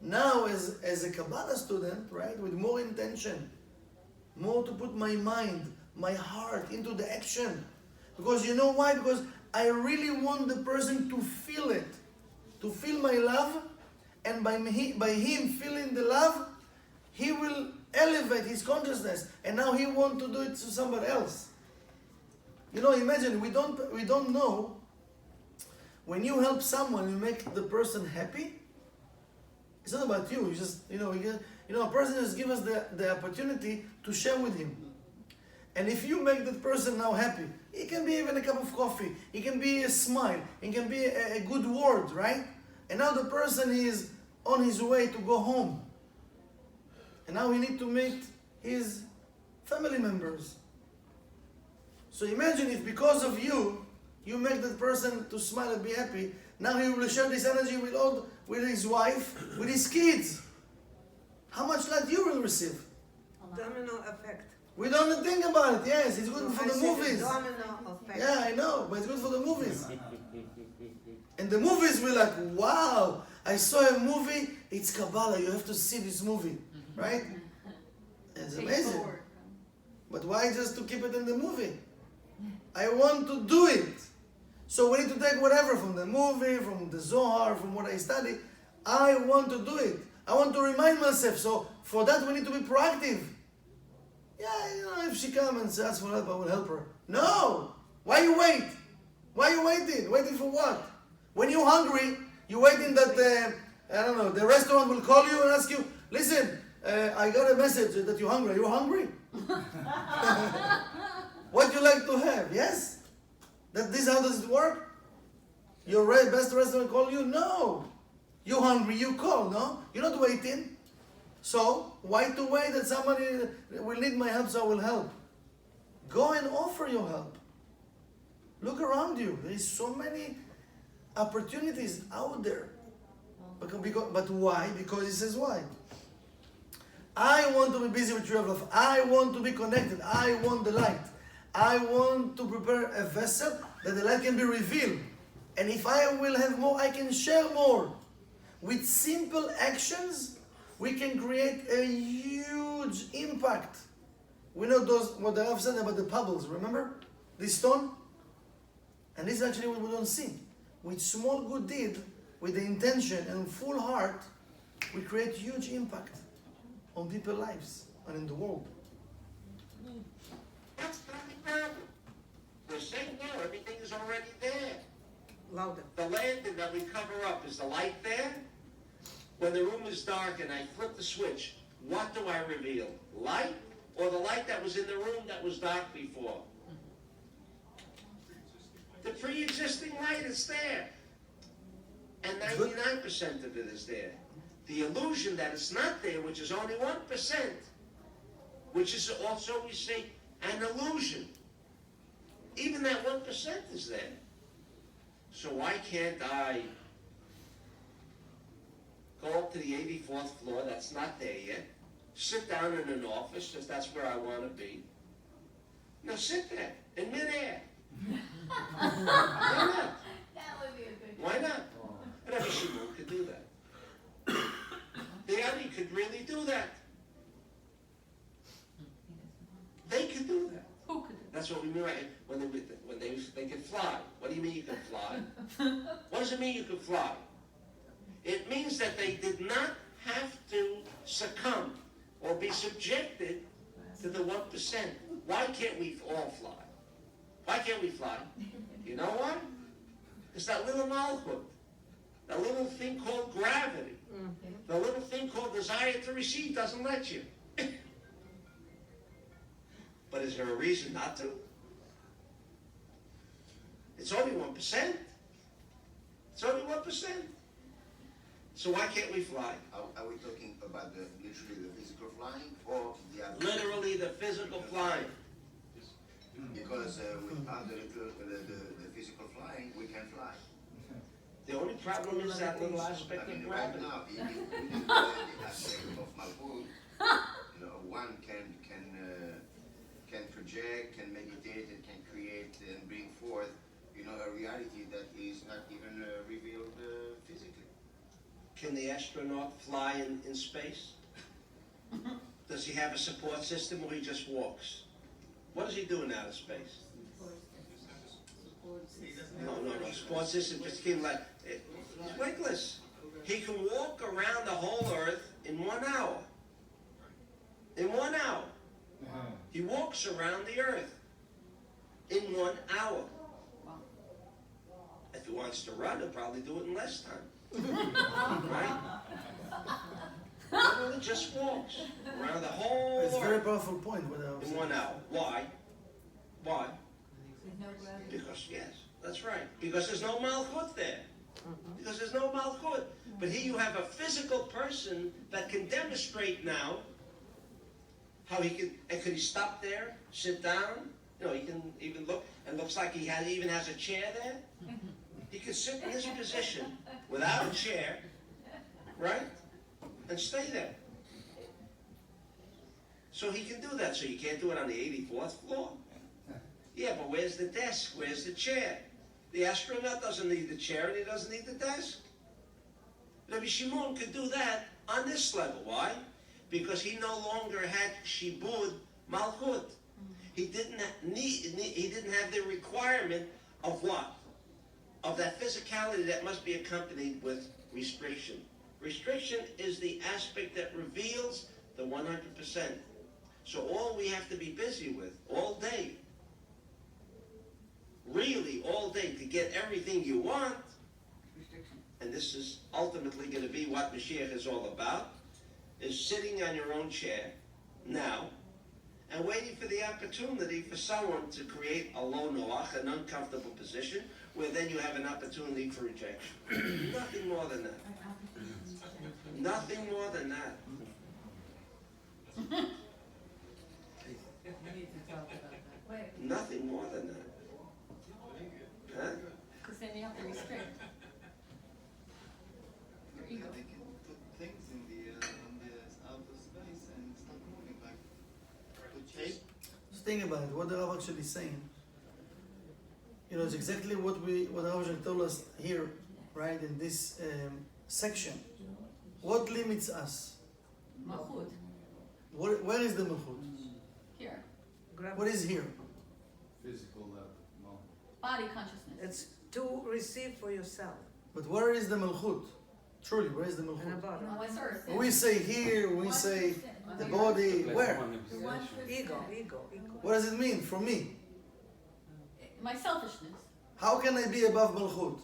Now as a Kabbalah student, right, with more intention, more to put my mind, my heart into the action. Because you know why? Because I really want the person to feel it, to feel my love, and by him feeling the love, he will elevate his consciousness, and now he wants to do it to somebody else. You know, imagine, we don't know, when you help someone, you make the person happy. It's not about you. You just, a person just give us the opportunity to share with him. And if you make that person now happy, it can be even a cup of coffee, it can be a smile, it can be a good word, right? And now the person is on his way to go home. And now he needs to meet his family members. So imagine if because of you, you make that person to smile and be happy. Now he will share this energy with his wife, with his kids. How much light you will receive? Domino effect. We don't think about it. Yes, it's good for the movies. Domino effect. Yeah, I know, but it's good for the movies. And the movies we're like, wow, I saw a movie, it's Kabbalah, you have to see this movie, right? It's Take amazing. forward. But why just to keep it in the movie? I want to do it. So we need to take whatever from the movie, from the Zohar, from what I study. I want to do it. I want to remind myself. So for that we need to be proactive. Yeah, if she comes and asks for help, I will help her. No! Why you wait? Why you waiting? Waiting for what? When you're hungry, you're waiting that, the restaurant will call you and ask you, listen, I got a message that you're hungry. Are you hungry? What you like to have? Yes? How does it work? Your best restaurant call you? No. You're hungry, you call, no? You're not waiting. So, why to wait that somebody will need my help so I will help? Go and offer your help. Look around you. There is so many opportunities out there. But why? Because he says why. I want to be busy with true love. I want to be connected. I want the light. I want to prepare a vessel that the light can be revealed. And if I will have more, I can share more. With simple actions, we can create a huge impact. We know what the Rav said about the pebbles, remember? This stone? And this is actually what we don't see. With small good deed, with the intention and full heart, we create huge impact on people's lives and in the world. We're saying no, everything is already there. Louder. The lantern that we cover up, is the light there? When the room is dark and I flip the switch, what do I reveal? Light or the light that was in the room that was dark before? The pre-existing light is there. And 99% of it is there. The illusion that it's not there, which is only 1%, which is also, we say, an illusion. Even that 1% is there. So why can't I go up to the 84th floor, that's not there yet, sit down in an office, because that's where I want to be. Now sit there, in midair. Why not? That would be a good Why not? And every shimon could do that. The Ari could really do that. They could do that. Who could do That's what we mean, right? When they can fly. What do you mean you can fly? What does it mean you can fly? It means that they did not have to succumb or be subjected to the 1%. Why can't we all fly? Why can't we fly? You know why? It's that little malchut, that little thing called gravity, the little thing called desire to receive doesn't let you. But is there a reason not to? It's only 1%. It's only 1%. So why can't we fly? Are we talking about literally the physical flying or the other? Literally the physical flying. Because without the physical flying, we can fly. The only problem is that little aspect I of mean, right gravity. now, even the aspect of Malkut, one can project, can meditate, and can create and bring forth, a reality that is not even revealed physically. Can the astronaut fly in space? Does he have a support system or he just walks? What is he doing out of space? No. Support system just came like, he's weightless. He can walk around the whole earth in 1 hour. In 1 hour. He walks around the earth in 1 hour. If he wants to run, he'll probably do it in less time. Right? Literally just walks around the whole It's a very earth powerful point. What I was in saying. 1 hour. Why? Why? With no gravity. Because, yes, that's right. Because there's no malchut there. Because there's no malchut. But here you have a physical person that can demonstrate now how he can, and could he stop there, sit down? He can even look, and looks like he even has a chair there. He could sit in this position without a chair, right? And stay there. So he can do that. So you can't do it on the 84th floor. Yeah, but where's the desk? Where's the chair? The astronaut doesn't need the chair and he doesn't need the desk. Rabbi Shimon could do that on this level. Why? Because he no longer had shibud malchut. He didn't have the requirement of what? Of that physicality that must be accompanied with restriction. Restriction is the aspect that reveals the 100%. So all we have to be busy with all day, really all day, to get everything you want, and this is ultimately going to be what Mashiach is all about, is sitting on your own chair now and waiting for the opportunity for someone to create a lo noach, an uncomfortable position, where then you have an opportunity for rejection. Nothing more than that. Nothing more than that. We need to talk about that. Wait, Nothing more than that. Huh? Because then you have to restrict your ego. They can put things in the outer space and stop moving, like put shape. Just think about it. What the Rav actually saying. It's exactly what Rav actually told us here, right, in this section. What limits us? Malchut. Where is the malchut? Here. What is here? Physical level. No. Body consciousness. It's to receive for yourself But where is the malchut? Truly, where is the and malchut? above. On this earth. We say here, we say the body. Where? the 1%. Ego. What does it mean for me? My selfishness. How can I be above malchut?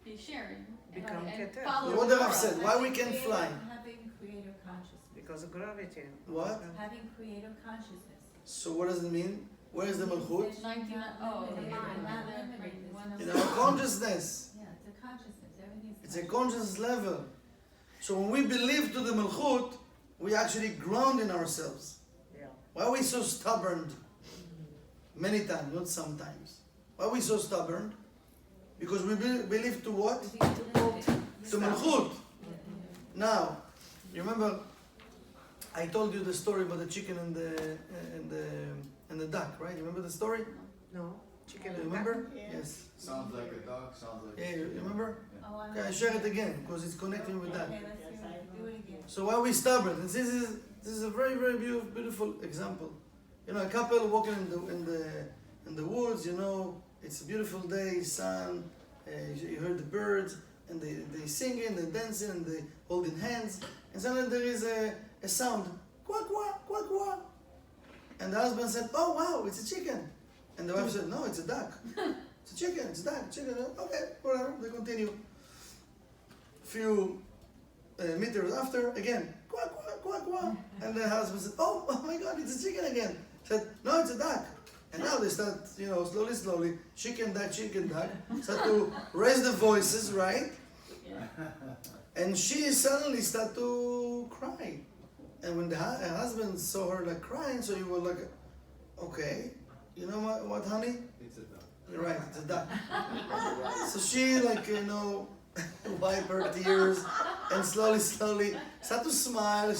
Be sharing. Become and keter. follow What the Rav Torah. said? Why we can fly? Having creator consciousness. Because of gravity. What? Having creator consciousness. So what does it mean? Where is the malchut? 19, oh, The okay. mind, not Right. limited. One In of our consciousness. Yeah, it's a consciousness. Everything's It's a conscious level. So when we believe to the malchut, we actually ground in ourselves. Yeah. Why are we so stubborn? Many times, not sometimes. Why are we so stubborn? Because we believe to what? To malchut. Now, you remember, I told you the story about the chicken and the duck, right? You remember the story? No. Chicken You and remember? duck? Yes. Sounds like a dog, sounds like Yeah, you remember? Oh, Okay, I share it again because it's connecting with that. Okay, let's hear it. Do it again. So why are we stubborn? And this is a very, very beautiful example. A couple walking in the woods. It's a beautiful day, sun. You heard the birds, and they singing, they dancing, and they holding hands. And suddenly there is a sound, quack quack quack quack. And the husband said, "Oh wow, it's a chicken." And the wife said, "No, it's a duck. It's a chicken. It's a duck. Chicken." Okay, whatever. They continue. Few meters after, again, quack, quack, quack, quack. And the husband said, oh my God, it's a chicken again. Said, no, it's a duck. And now they start, slowly, chicken duck, start to raise the voices, right? Yeah. And she suddenly start to cry. And when her husband saw her like crying, so he was like, okay, you know what, honey? It's a duck. You're right, it's a duck. So she wiped her tears and slowly started to smile.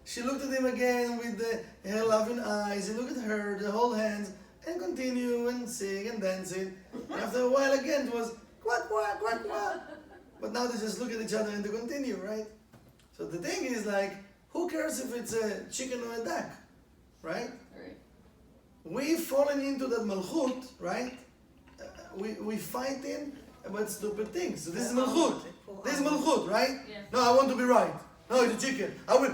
She looked at him again with her loving eyes. He looked at her, the whole hands, and continue and sing and dancing. And after a while again it was quack, quack, quack, quack. But now they just look at each other and they continue, right? So the thing is like, who cares if it's a chicken or a duck, right? Right. We fallen into that malchut, right? We fighting about stupid things. So this is malchut. This is malchut, right? Yeah. No, I want to be right. No, it's a chicken. I will,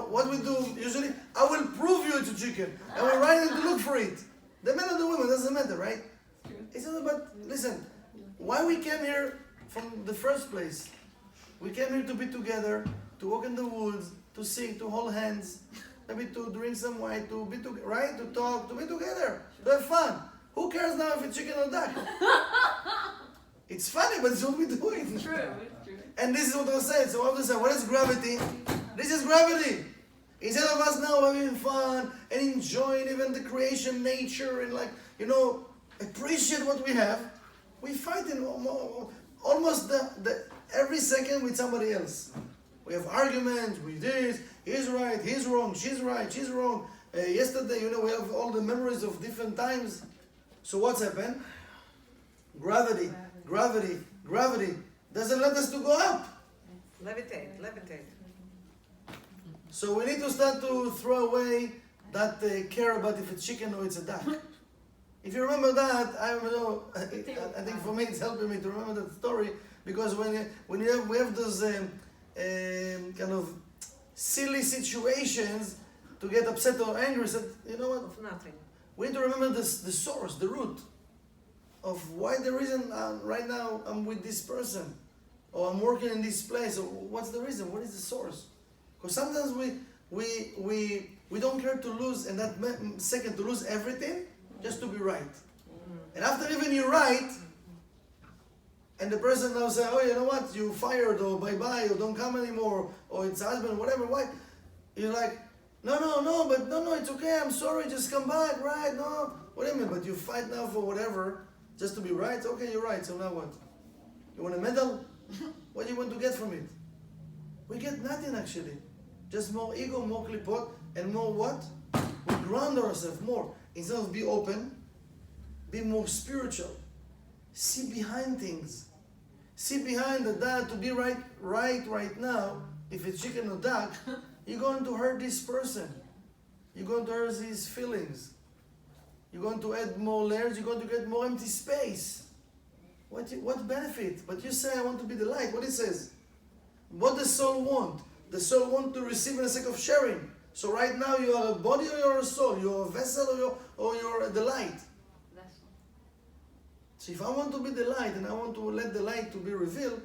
what we do usually, I will prove you it's a chicken. And we're riding to look for it. The men or the women, doesn't matter, right? True. It's not about, listen, why we came here from the first place? We came here to be together, to walk in the woods, to sing, to hold hands, maybe to drink some wine, to be together, right? To talk, to be together, to have fun. Who cares now if it's chicken or duck? It's funny, but it's what we're doing. It's true. It's true. And this is what I was saying. So I was saying, what is gravity? This is gravity. Instead of us now having fun and enjoying even the creation, nature, and appreciate what we have, we fight in almost every second with somebody else. We have arguments with this, he's right, he's wrong, she's right, she's wrong. Yesterday, we have all the memories of different times. So what's happened? Gravity doesn't let us to go up. Levitate. So we need to start to throw away that care about if it's chicken or it's a duck. If you remember that, I think for me it's helping me to remember that story, because when we have those kind of silly situations to get upset or angry, so, you know what? Of nothing. We need to remember the source, the root of why the reason right now I'm with this person, or I'm working in this place, or what's the reason? What is the source? Because sometimes we don't care to lose in that second, to lose everything just to be right. And after even you're right, and the person now say, oh, you know what, you fired, or bye-bye, or don't come anymore, or it's husband, whatever, why? You're like, no, it's okay, I'm sorry, just come back, right? No, what do you mean? But you fight now for whatever, just to be right? Okay, you're right, so now what? You want a medal? What do you want to get from it? We get nothing actually. Just more ego, more klipot, and more what? We ground ourselves more. Instead of be open, be more spiritual. See behind things. See behind that to be right now, if it's chicken or duck, you're going to hurt this person. You're going to hurt his feelings. You're going to add more layers, you're going to get more empty space. What benefit? But you say, I want to be the light. What it says? What does soul want? The soul wants to receive in the sake of sharing. So right now you are a body or you're a soul? You're a vessel or you're the light? Vessel. So if I want to be the light and I want to let the light to be revealed,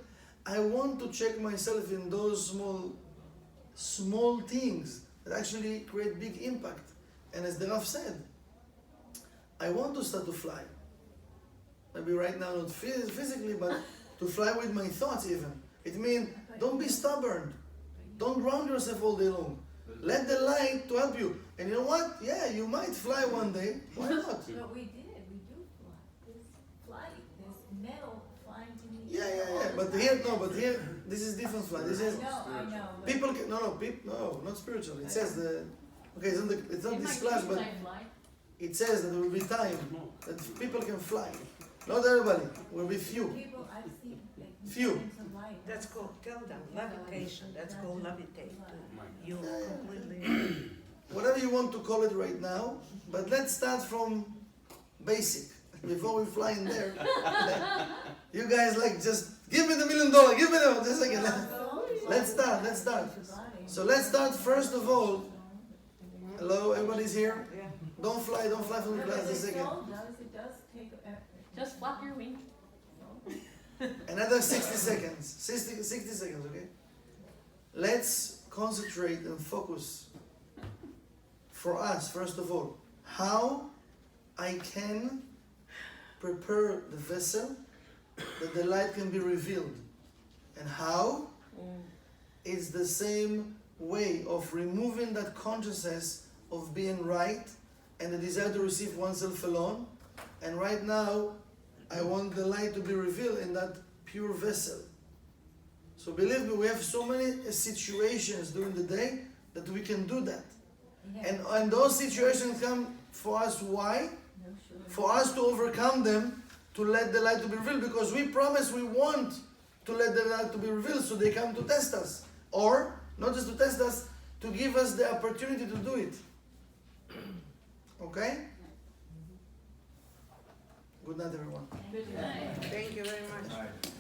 I want to check myself in those small things that actually create big impact. And as the Rav said, I want to start to fly. Maybe right now not physically, but to fly with my thoughts even. It means don't be stubborn. Don't ground yourself all day long. Let the light to help you. And you know what? Yeah, you might fly one day. Why not? But we do fly. There's flight, there's metal flying to the Yeah. But here, this is different flight. This is I know. But people can, no, not spiritual. It says it's not In this my class, dreams but I fly. it says that there will be time that people can fly. Not everybody. Will be few. people, I've seen like Few. movements of light. That's called, tell them, levitation. That's called levitate. You completely. Whatever you want to call it right now, but let's start from basic before we fly in there. You guys just give me the $1 million, give me the, just a second. Let's start. So let's start first of all. Hello, everybody's here? Yeah. Don't fly from the class a second. It does take Just flap your wings. Another 60 seconds. 60 seconds, okay? Let's concentrate and focus for us, first of all. How I can prepare the vessel that the light can be revealed. And how? It's the same way of removing that consciousness of being right and the desire to receive oneself alone. And right now, I want the light to be revealed in that pure vessel. So believe me, we have so many situations during the day that we can do that. Yeah. And those situations come for us, why? No sugar. For us to overcome them, to let the light to be revealed, because we promise we want to let the light to be revealed, so they come to test us. Or, not just to test us, to give us the opportunity to do it. Okay? Good night, everyone. Good night. Thank you very much. Right.